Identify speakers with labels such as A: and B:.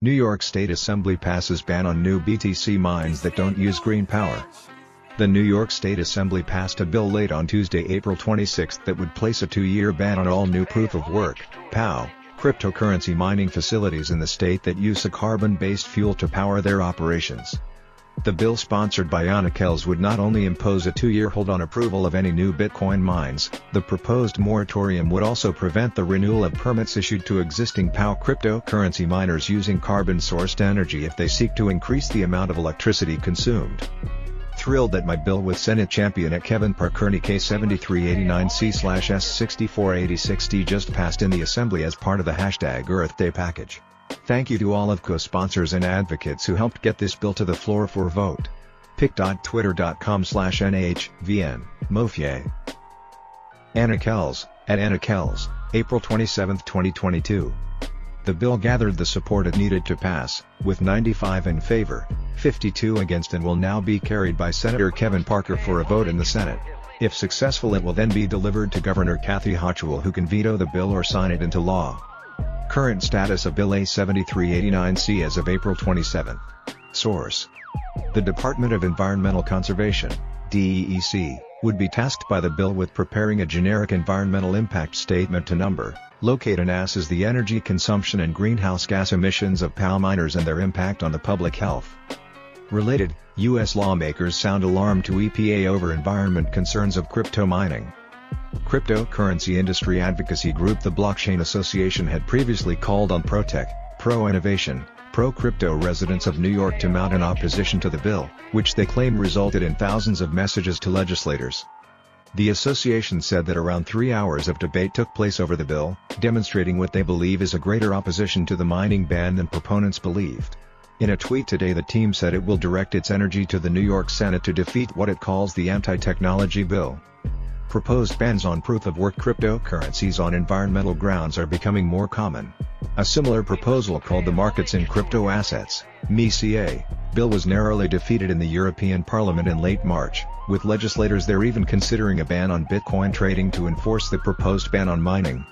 A: New York State Assembly passes ban on new BTC mines that don't use green power. The New York State Assembly passed a bill late on Tuesday, April 26 that would place a 2-year ban on all new proof-of-work (POW) cryptocurrency mining facilities in the state that use a carbon-based fuel to power their operations. The bill, sponsored by Anna Kells, would not only impose a 2-year hold on approval of any new Bitcoin mines, the proposed moratorium would also prevent the renewal of permits issued to existing POW cryptocurrency miners using carbon-sourced energy if they seek to increase the amount of electricity consumed. Thrilled that my bill with Senate champion Kevin Parkerny K7389C/S6486D just passed in the Assembly as part of the #Earth Day package. Thank you to all of co-sponsors and advocates who helped get this bill to the floor for vote. pic.twitter.com/NHVN, Mofier. Anna Kells, at Anna Kells, April 27, 2022. The bill gathered the support it needed to pass, with 95 in favor, 52 against, and will now be carried by Senator Kevin Parker for a vote in the Senate. If successful, it will then be delivered to Governor Kathy Hochul, who can veto the bill or sign it into law. Current status of Bill A7389C as of April 27. Source: the Department of Environmental Conservation, DEEC, would be tasked by the bill with preparing a generic environmental impact statement to locate and assess the energy consumption and greenhouse gas emissions of POW miners and their impact on the public health. Related, U.S. lawmakers sound alarm to EPA over environment concerns of crypto mining. Cryptocurrency industry advocacy group the Blockchain Association had previously called on pro-tech, pro-innovation, pro-crypto residents of New York to mount an opposition to the bill, which they claim resulted in thousands of messages to legislators. The association said that around 3 hours of debate took place over the bill, demonstrating what they believe is a greater opposition to the mining ban than proponents believed. In a tweet today, the team said it will direct its energy to the New York Senate to defeat what it calls the anti-technology bill. Proposed bans on proof-of-work cryptocurrencies on environmental grounds are becoming more common. A similar proposal, called the Markets in Crypto Assets (MiCA) bill, was narrowly defeated in the European Parliament in late March, with legislators there even considering a ban on Bitcoin trading to enforce the proposed ban on mining.